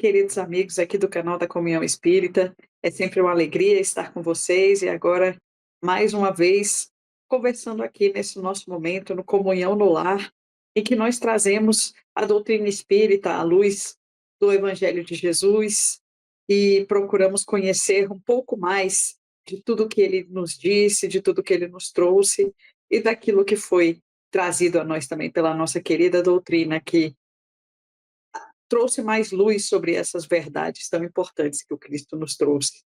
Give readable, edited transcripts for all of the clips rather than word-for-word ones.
queridos amigos aqui do canal da Comunhão Espírita. É sempre uma alegria estar com vocês e agora, mais uma vez, conversando aqui nesse nosso momento no Comunhão no Lar, em que nós trazemos a doutrina espírita à luz do Evangelho de Jesus e procuramos conhecer um pouco mais de tudo que ele nos disse, de tudo que ele nos trouxe e daquilo que foi trazido a nós também pela nossa querida doutrina, que trouxe mais luz sobre essas verdades tão importantes que o Cristo nos trouxe.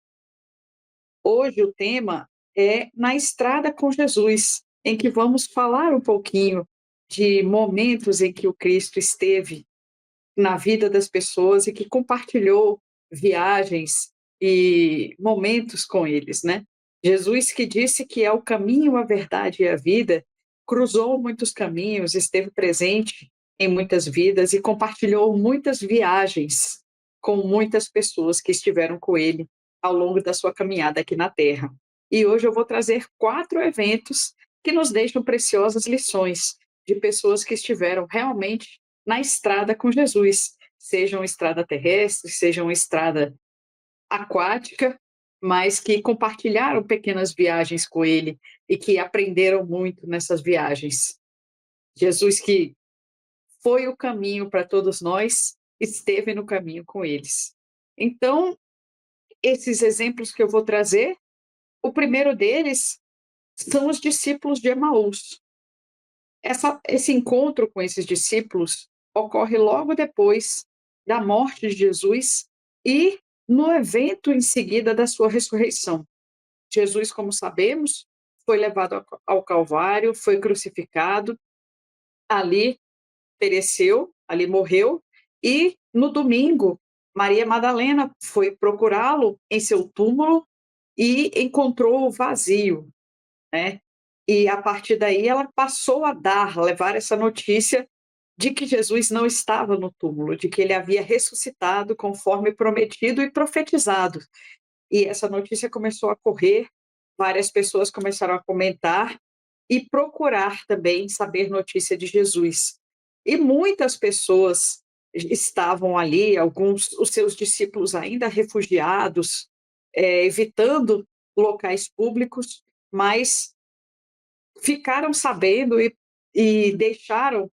Hoje o tema é Na Estrada com Jesus, em que vamos falar um pouquinho de momentos em que o Cristo esteve na vida das pessoas e que compartilhou viagens e momentos com eles, né? Jesus, que disse que é o caminho, a verdade e a vida, cruzou muitos caminhos, esteve presente em muitas vidas e compartilhou muitas viagens com muitas pessoas que estiveram com ele ao longo da sua caminhada aqui na Terra. E hoje eu vou trazer 4 eventos que nos deixam preciosas lições de pessoas que estiveram realmente na estrada com Jesus, sejam estrada terrestre, sejam estrada aquática, mas que compartilharam pequenas viagens com ele e que aprenderam muito nessas viagens. Jesus, que foi o caminho para todos nós, esteve no caminho com eles. Então, esses exemplos que eu vou trazer, o primeiro deles são os discípulos de Emaús. Esse encontro com esses discípulos ocorre logo depois da morte de Jesus e no evento em seguida da sua ressurreição. Jesus, como sabemos, foi levado ao Calvário, foi crucificado, ali pereceu, ali morreu, e no domingo, Maria Madalena foi procurá-lo em seu túmulo e encontrou-o vazio, né? E a partir daí ela passou a levar essa notícia de que Jesus não estava no túmulo, de que ele havia ressuscitado conforme prometido e profetizado. E essa notícia começou a correr, várias pessoas começaram a comentar e procurar também saber notícia de Jesus. E muitas pessoas estavam ali, alguns, os seus discípulos ainda refugiados, evitando locais públicos, mas ficaram sabendo e deixaram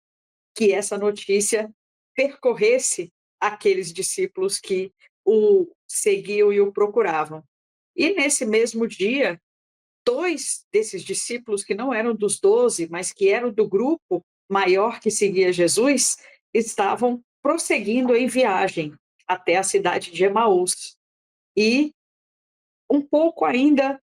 que essa notícia percorresse aqueles discípulos que o seguiam e o procuravam. E nesse mesmo dia, 2 desses discípulos, que não eram dos 12, mas que eram do grupo maior que seguia Jesus, estavam prosseguindo em viagem até a cidade de Emaús. E um pouco ainda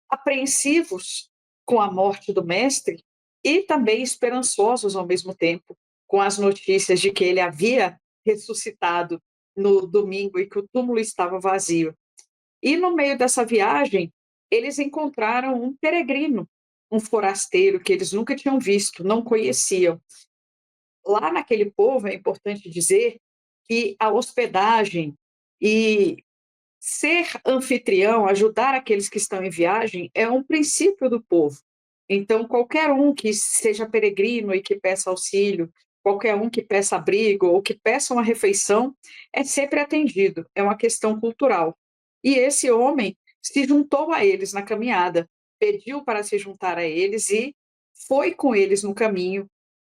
apreensivos com a morte do mestre e também esperançosos ao mesmo tempo, com as notícias de que ele havia ressuscitado no domingo e que o túmulo estava vazio. E no meio dessa viagem, eles encontraram um peregrino, um forasteiro que eles nunca tinham visto, não conheciam. Lá naquele povo, é importante dizer que a hospedagem e ser anfitrião, ajudar aqueles que estão em viagem, é um princípio do povo. Então, qualquer um que seja peregrino e que peça auxílio, qualquer um que peça abrigo ou que peça uma refeição, é sempre atendido, é uma questão cultural. E esse homem se juntou a eles na caminhada, pediu para se juntar a eles e foi com eles no caminho,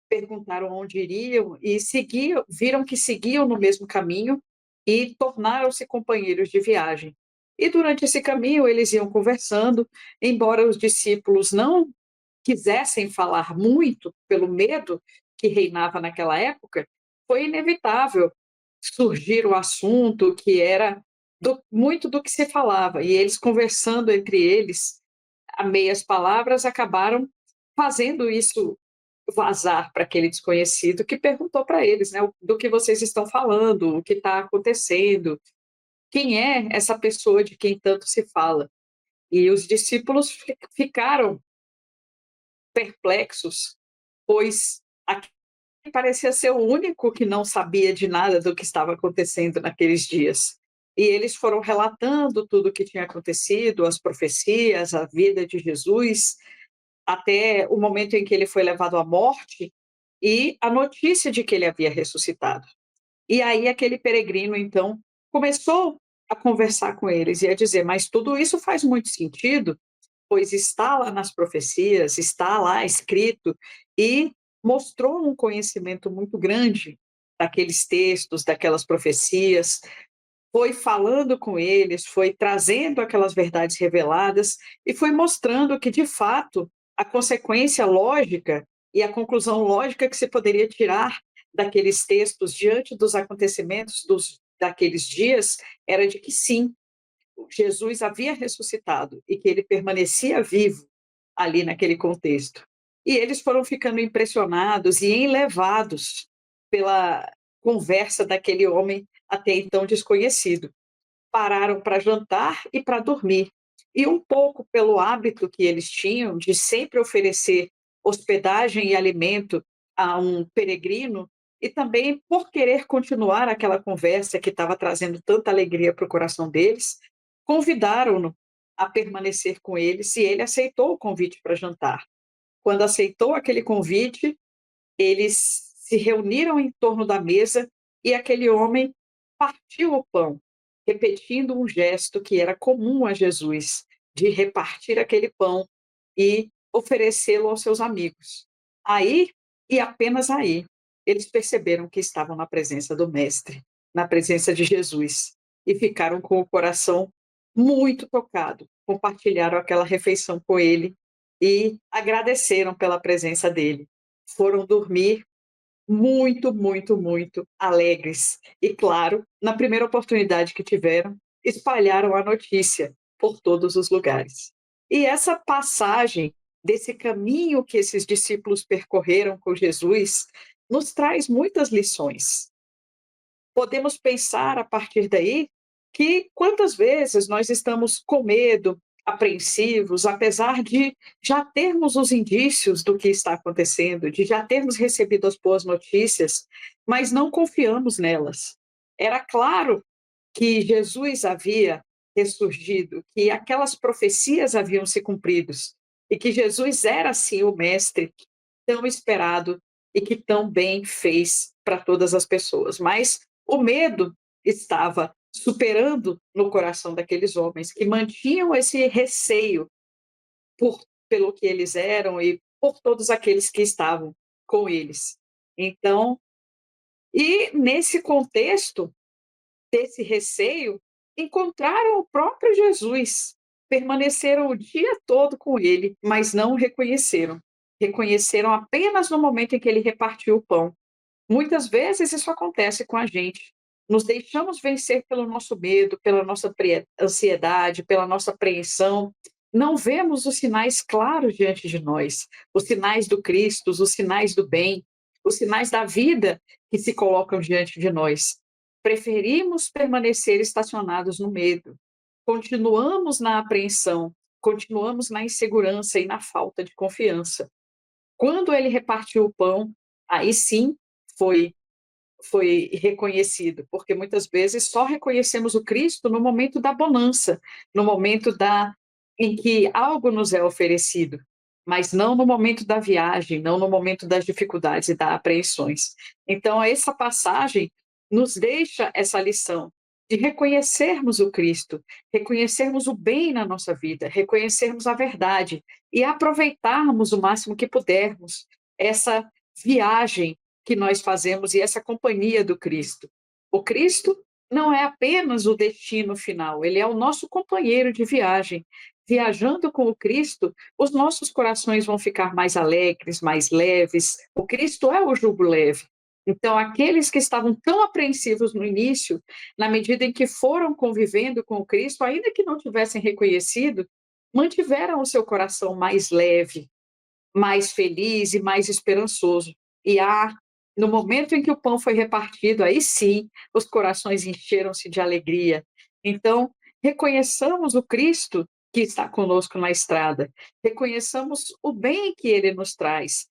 perguntaram onde iriam e viram que seguiam no mesmo caminho e tornaram-se companheiros de viagem. E durante esse caminho eles iam conversando, embora os discípulos não quisessem falar muito pelo medo que reinava naquela época, foi inevitável surgir o assunto que era muito do que se falava, e eles conversando entre eles, a meias palavras, acabaram fazendo isso vazar para aquele desconhecido que perguntou para eles, né, do que vocês estão falando, o que está acontecendo, quem é essa pessoa de quem tanto se fala? E os discípulos ficaram perplexos, pois aquele parecia ser o único que não sabia de nada do que estava acontecendo naqueles dias. E eles foram relatando tudo o que tinha acontecido, as profecias, a vida de Jesus, até o momento em que ele foi levado à morte e a notícia de que ele havia ressuscitado. E aí aquele peregrino, então, começou a conversar com eles e a dizer: "Mas tudo isso faz muito sentido, pois está lá nas profecias, está lá escrito", e mostrou um conhecimento muito grande daqueles textos, daquelas profecias, foi falando com eles, foi trazendo aquelas verdades reveladas e foi mostrando que, de fato, a consequência lógica e a conclusão lógica que se poderia tirar daqueles textos diante dos acontecimentos daqueles dias era de que sim, Jesus havia ressuscitado e que ele permanecia vivo ali naquele contexto. E eles foram ficando impressionados e enlevados pela conversa daquele homem até então desconhecido. Pararam para jantar e para dormir. E um pouco pelo hábito que eles tinham de sempre oferecer hospedagem e alimento a um peregrino, e também por querer continuar aquela conversa que estava trazendo tanta alegria para o coração deles, convidaram-no a permanecer com eles e ele aceitou o convite para jantar. Quando aceitou aquele convite, eles se reuniram em torno da mesa e aquele homem partiu o pão, repetindo um gesto que era comum a Jesus, de repartir aquele pão e oferecê-lo aos seus amigos. Aí, e apenas aí, eles perceberam que estavam na presença do Mestre, na presença de Jesus, e ficaram com o coração muito tocado. Compartilharam aquela refeição com ele e agradeceram pela presença dele. Foram dormir muito, muito, muito alegres. E, claro, na primeira oportunidade que tiveram, espalharam a notícia por todos os lugares. E essa passagem desse caminho que esses discípulos percorreram com Jesus nos traz muitas lições. Podemos pensar a partir daí que quantas vezes nós estamos com medo, apreensivos, apesar de já termos os indícios do que está acontecendo, de já termos recebido as boas notícias, mas não confiamos nelas. Era claro que Jesus havia ressurgido, que aquelas profecias haviam se cumpridos e que Jesus era sim o mestre tão esperado e que tão bem fez para todas as pessoas. Mas o medo estava superando no coração daqueles homens que mantinham esse receio pelo que eles eram e por todos aqueles que estavam com eles. Então, e nesse contexto, desse receio, encontraram o próprio Jesus, permaneceram o dia todo com ele, mas não o reconheceram. Reconheceram apenas no momento em que ele repartiu o pão. Muitas vezes isso acontece com a gente. Nos deixamos vencer pelo nosso medo, pela nossa ansiedade, pela nossa apreensão. Não vemos os sinais claros diante de nós, os sinais do Cristo, os sinais do bem, os sinais da vida que se colocam diante de nós. Preferimos permanecer estacionados no medo. Continuamos na apreensão, continuamos na insegurança e na falta de confiança. Quando ele repartiu o pão, aí sim foi foi reconhecido, porque muitas vezes só reconhecemos o Cristo no momento da bonança, no momento em que algo nos é oferecido, mas não no momento da viagem, não no momento das dificuldades e das apreensões. Então, essa passagem nos deixa essa lição de reconhecermos o Cristo, reconhecermos o bem na nossa vida, reconhecermos a verdade e aproveitarmos o máximo que pudermos essa viagem que nós fazemos e essa companhia do Cristo. O Cristo não é apenas o destino final, ele é o nosso companheiro de viagem. Viajando com o Cristo, os nossos corações vão ficar mais alegres, mais leves. O Cristo é o jugo leve. Então, aqueles que estavam tão apreensivos no início, na medida em que foram convivendo com o Cristo, ainda que não tivessem reconhecido, mantiveram o seu coração mais leve, mais feliz e mais esperançoso. E no momento em que o pão foi repartido, aí sim, os corações encheram-se de alegria. Então, reconheçamos o Cristo que está conosco na estrada, reconheçamos o bem que ele nos traz,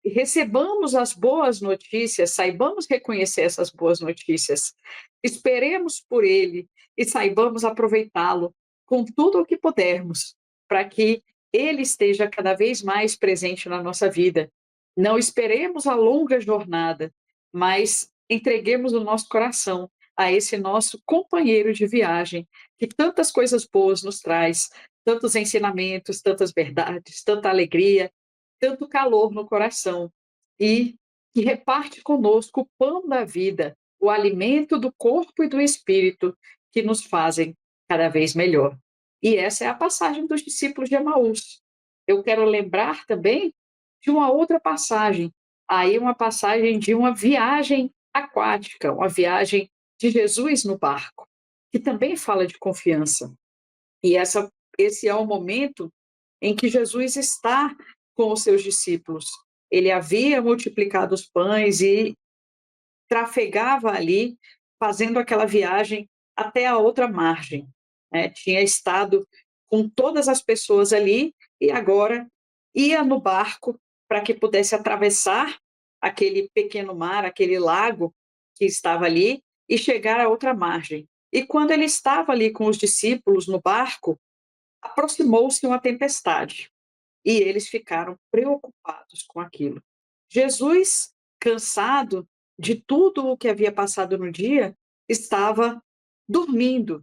recebamos as boas notícias, saibamos reconhecer essas boas notícias, esperemos por ele e saibamos aproveitá-lo com tudo o que pudermos, para que ele esteja cada vez mais presente na nossa vida. Não esperemos a longa jornada, mas entreguemos o nosso coração a esse nosso companheiro de viagem, que tantas coisas boas nos traz, tantos ensinamentos, tantas verdades, tanta alegria, tanto calor no coração, e que reparte conosco o pão da vida, o alimento do corpo e do espírito, que nos fazem cada vez melhor. E essa é a passagem dos discípulos de Emaús. Eu quero lembrar também de uma outra passagem, aí uma passagem de uma viagem aquática, uma viagem de Jesus no barco, que também fala de confiança. E esse é o momento em que Jesus está com os seus discípulos. Ele havia multiplicado os pães e trafegava ali, fazendo aquela viagem até a outra margem, né. Tinha estado com todas as pessoas ali e agora ia no barco para que pudesse atravessar aquele pequeno mar, aquele lago que estava ali e chegar à outra margem. E quando ele estava ali com os discípulos no barco, aproximou-se uma tempestade. E eles ficaram preocupados com aquilo. Jesus, cansado de tudo o que havia passado no dia, estava dormindo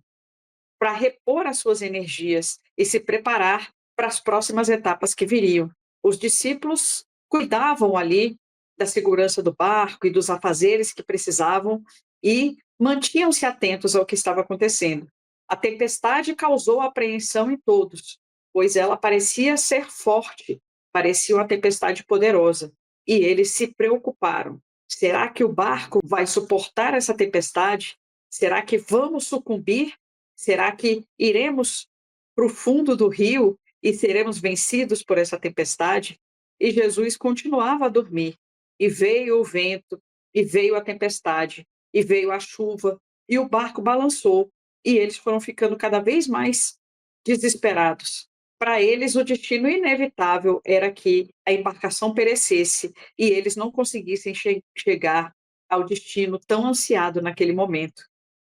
para repor as suas energias e se preparar para as próximas etapas que viriam. Os discípulos cuidavam ali da segurança do barco e dos afazeres que precisavam e mantinham-se atentos ao que estava acontecendo. A tempestade causou apreensão em todos, pois ela parecia ser forte, parecia uma tempestade poderosa, e eles se preocuparam. Será que o barco vai suportar essa tempestade? Será que vamos sucumbir? Será que iremos para o fundo do rio e seremos vencidos por essa tempestade? E Jesus continuava a dormir. E veio o vento, e veio a tempestade, e veio a chuva, e o barco balançou, e eles foram ficando cada vez mais desesperados. Para eles, o destino inevitável era que a embarcação perecesse e eles não conseguissem chegar ao destino tão ansiado naquele momento.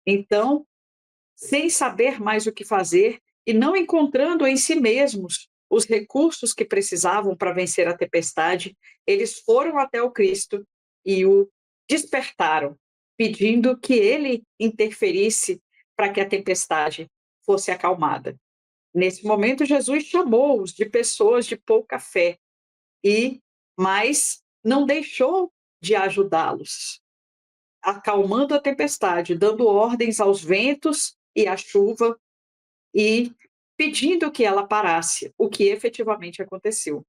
Então, sem saber mais o que fazer e não encontrando em si mesmos os recursos que precisavam para vencer a tempestade, eles foram até o Cristo e o despertaram, pedindo que ele interferisse para que a tempestade fosse acalmada. Nesse momento, Jesus chamou-os de pessoas de pouca fé e, mas não deixou de ajudá-los, acalmando a tempestade, dando ordens aos ventos e à chuva e pedindo que ela parasse, o que efetivamente aconteceu.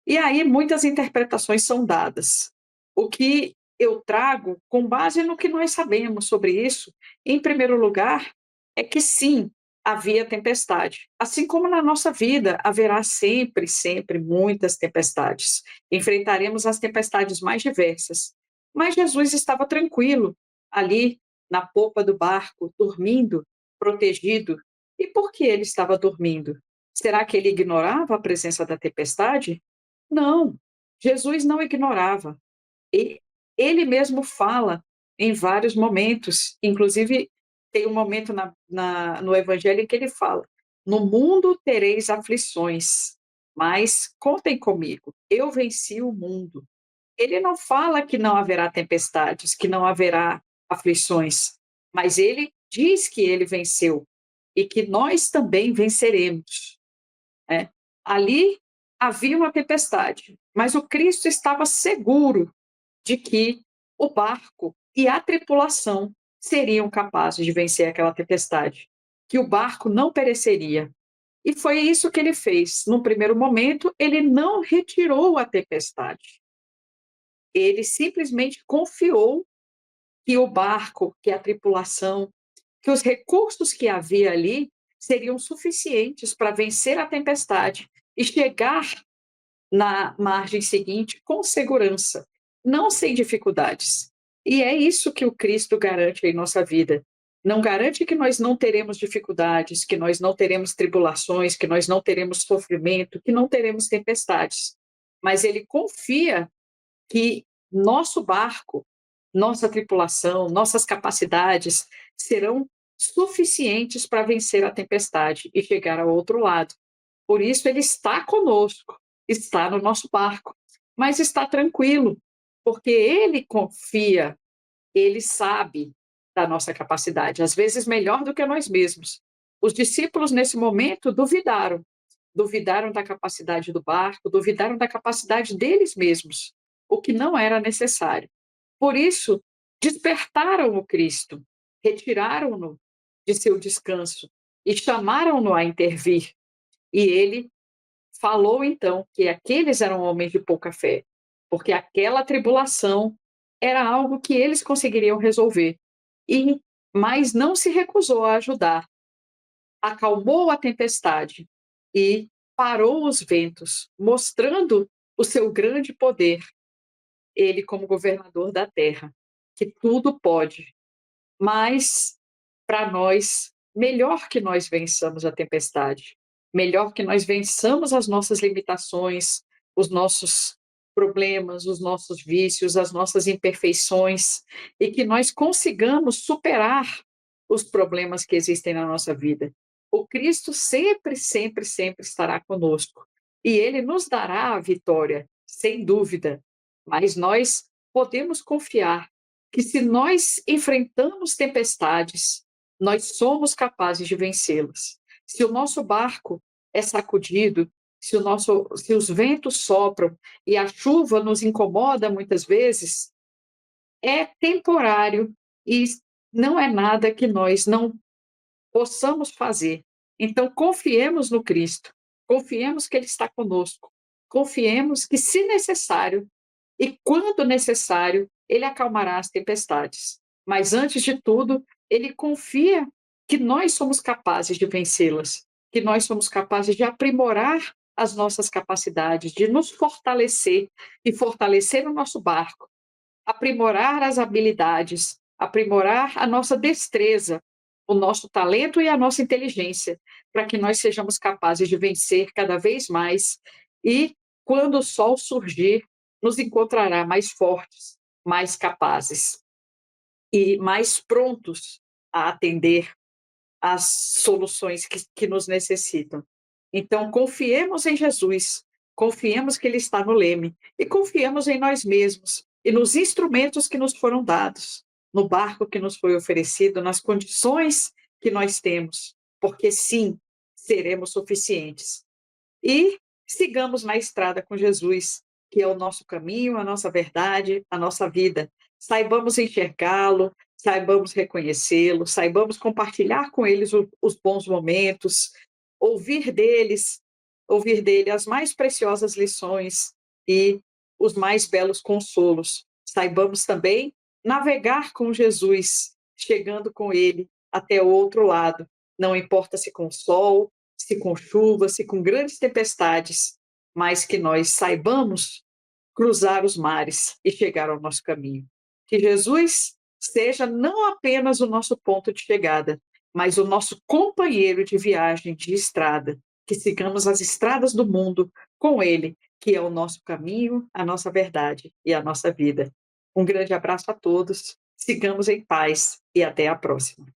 E aí muitas interpretações são dadas. O que eu trago, com base no que nós sabemos sobre isso, em primeiro lugar, é que sim, havia tempestade. Assim como na nossa vida haverá sempre, sempre muitas tempestades. Enfrentaremos as tempestades mais diversas. Mas Jesus estava tranquilo, ali na popa do barco, dormindo, protegido. E por que ele estava dormindo? Será que ele ignorava a presença da tempestade? Não, Jesus não ignorava. E ele mesmo fala em vários momentos, inclusive tem um momento no Evangelho em que ele fala: "No mundo tereis aflições, mas contem comigo, eu venci o mundo". Ele não fala que não haverá tempestades, que não haverá aflições, mas ele diz que ele venceu e que nós também venceremos, né. Ali havia uma tempestade, mas o Cristo estava seguro de que o barco e a tripulação seriam capazes de vencer aquela tempestade, que o barco não pereceria. E foi isso que ele fez. No primeiro momento, ele não retirou a tempestade. Ele simplesmente confiou que o barco, que a tripulação, que os recursos que havia ali seriam suficientes para vencer a tempestade e chegar na margem seguinte com segurança, não sem dificuldades. E é isso que o Cristo garante em nossa vida. Não garante que nós não teremos dificuldades, que nós não teremos tribulações, que nós não teremos sofrimento, que não teremos tempestades. Mas ele confia que nosso barco, nossa tripulação, nossas capacidades serão suficientes para vencer a tempestade e chegar ao outro lado. Por isso ele está conosco, está no nosso barco, mas está tranquilo, porque ele confia Ele sabe da nossa capacidade, às vezes melhor do que nós mesmos. Os discípulos, nesse momento, duvidaram. Duvidaram da capacidade do barco, duvidaram da capacidade deles mesmos, o que não era necessário. Por isso, despertaram o Cristo, retiraram-no de seu descanso e chamaram-no a intervir. E ele falou então que aqueles eram homens de pouca fé, porque aquela tribulação era algo que eles conseguiriam resolver. E mas não se recusou a ajudar, acalmou a tempestade e parou os ventos, mostrando o seu grande poder, ele como governador da terra, que tudo pode. Mas, para nós, melhor que nós vençamos a tempestade, melhor que nós vençamos as nossas limitações, os nossos problemas, os nossos vícios, as nossas imperfeições, e que nós consigamos superar os problemas que existem na nossa vida. O Cristo sempre, sempre, sempre estará conosco. E Ele nos dará a vitória, sem dúvida. Mas nós podemos confiar que se nós enfrentamos tempestades, nós somos capazes de vencê-las. Se o nosso barco é sacudido, se os ventos sopram e a chuva nos incomoda muitas vezes, é temporário e não é nada que nós não possamos fazer. Então, confiemos no Cristo, confiemos que Ele está conosco, confiemos que, se necessário, e quando necessário, ele acalmará as tempestades. Mas antes de tudo, ele confia que nós somos capazes de vencê-las, que nós somos capazes de aprimorar as nossas capacidades, de nos fortalecer e fortalecer o nosso barco, aprimorar as habilidades, aprimorar a nossa destreza, o nosso talento e a nossa inteligência, para que nós sejamos capazes de vencer cada vez mais e, quando o sol surgir, nos encontrará mais fortes, mais capazes e mais prontos a atender às soluções que nos necessitam. Então, confiemos em Jesus, confiemos que Ele está no leme e confiemos em nós mesmos e nos instrumentos que nos foram dados, no barco que nos foi oferecido, nas condições que nós temos, porque sim, seremos suficientes. E sigamos na estrada com Jesus, que é o nosso caminho, a nossa verdade, a nossa vida. Saibamos enxergá-lo, saibamos reconhecê-lo, saibamos compartilhar com eles os bons momentos, ouvir deles, ouvir dele as mais preciosas lições e os mais belos consolos. Saibamos também navegar com Jesus, chegando com ele até o outro lado, não importa se com sol, se com chuva, se com grandes tempestades, mas que nós saibamos cruzar os mares e chegar ao nosso caminho. Que Jesus seja não apenas o nosso ponto de chegada, mas o nosso companheiro de viagem, de estrada. Que sigamos as estradas do mundo com Ele, que é o nosso caminho, a nossa verdade e a nossa vida. Um grande abraço a todos, sigamos em paz e até a próxima.